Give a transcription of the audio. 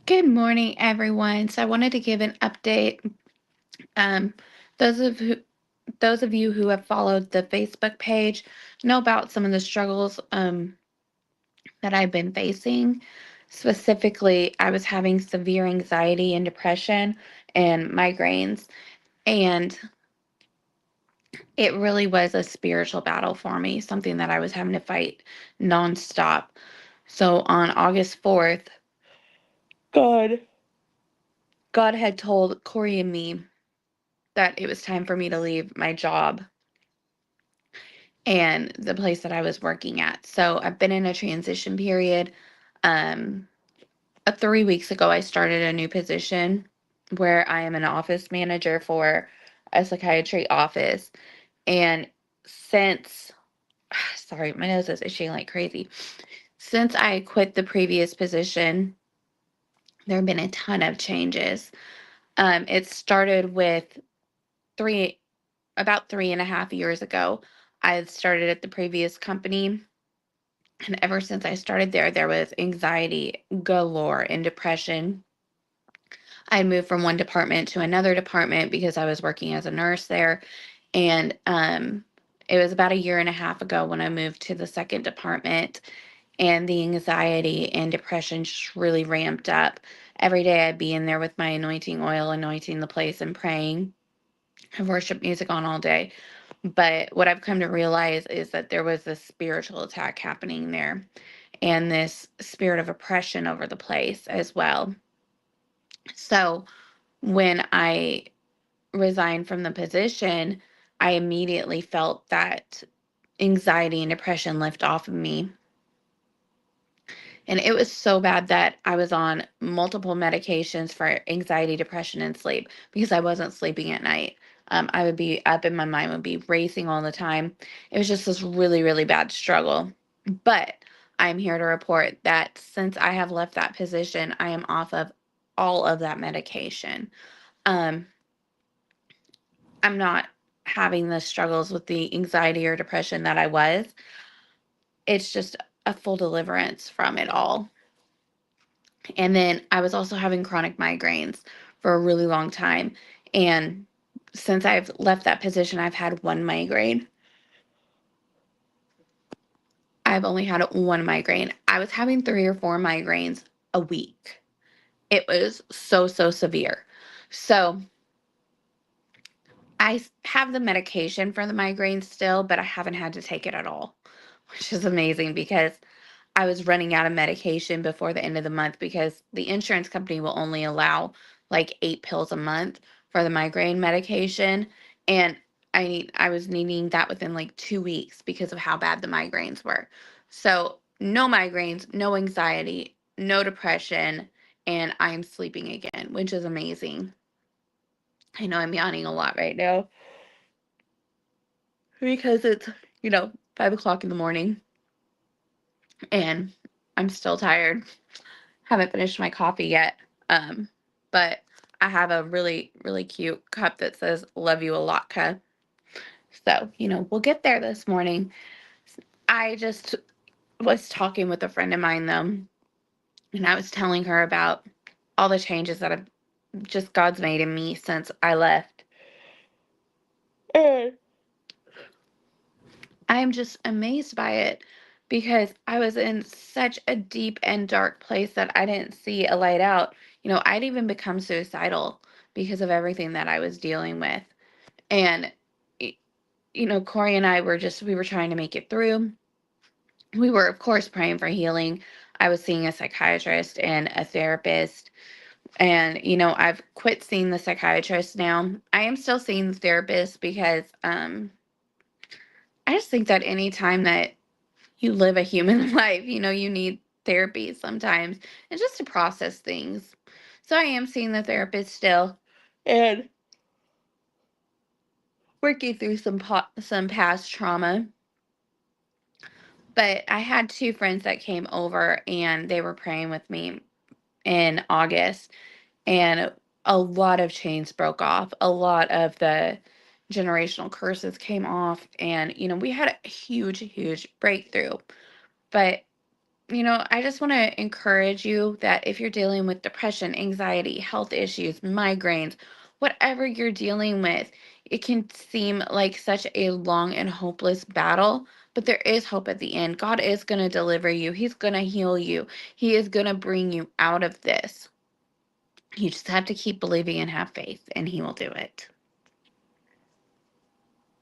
Good morning, everyone. So I wanted to give an update. Um, those of who, those of you who have followed the Facebook page know about some of the struggles that I've been facing. Specifically, I was having severe anxiety and depression and migraines, and it really was a spiritual battle for me, something that I was having to fight nonstop. So on August 4th, God, God had told Corey and me that it was time for me to leave my job and the place that I was working at. So I've been in a transition period. Um, 3 weeks ago, I started a new position where I am an office manager for a psychiatry office. And since, sorry, my nose is itching like crazy. Since I quit the previous position, there have been a ton of changes. It started with three, about 3.5 years ago. I started at the previous company. And ever since I started there, there was anxiety galore and depression. I moved from one department to another department because I was working as a nurse there. And it was about a year and a half ago when I moved to the second department, and the anxiety and depression just really ramped up. Every day I'd be in there with my anointing oil, anointing the place and praying. Have worship music on all day. But what I've come to realize is that there was this spiritual attack happening there and this spirit of oppression over the place as well. So when I resigned from the position, I immediately felt that anxiety and depression lift off of me. And it was so bad that I was on multiple medications for anxiety, depression, and sleep because I wasn't sleeping at night. I would be up and my mind would be racing all the time. It was just this really, really bad struggle. But I'm here to report that since I have left that position, I am off of all of that medication. Um, I'm not having the struggles with the anxiety or depression that I was. It's just a full deliverance from it all. And then I was also having chronic migraines for a really long time. And since I've left that position, I've had one migraine. I've only had one migraine. I was having 3 or 4 migraines a week. It was so, so severe. So have the medication for the migraines still, but I haven't had to take it at all, which is amazing because I was running out of medication before the end of the month because the insurance company will only allow like 8 pills a month for the migraine medication. And I was needing that within like 2 weeks because of how bad the migraines were. So no migraines, no anxiety, no depression, and I am sleeping again, which is amazing. I know I'm yawning a lot right now because it's, 5 o'clock in the morning and I'm still tired. Haven't finished my coffee yet. Um, but I have a really, really cute cup that says "Love you a lot, Ka." So, we'll get there this morning. I just was talking with a friend of mine though, and I was telling her about all the changes that have just God's made in me since I left. And I am just amazed by it because I was in such a deep and dark place that I didn't see a light out. I'd even become suicidal because of everything that I was dealing with. And, y- Corey and I we were trying to make it through. We were, of course, praying for healing. I was seeing a psychiatrist and a therapist. And, I've quit seeing the psychiatrist now. I am still seeing the therapist because I just think that any time that you live a human life, you need therapy sometimes and just to process things. So I am seeing the therapist still and working through some past trauma. But I had two friends that came over and they were praying with me in August, and a lot of chains broke off. A lot of the generational curses came off, and we had a huge, huge breakthrough. But I just want to encourage you that if you're dealing with depression, anxiety, health issues, migraines, whatever you're dealing with, it can seem like such a long and hopeless battle, but there is hope at the end. God is going to deliver you, He's going to heal you, He is going to bring you out of this. You just have to keep believing and have faith, and He will do it.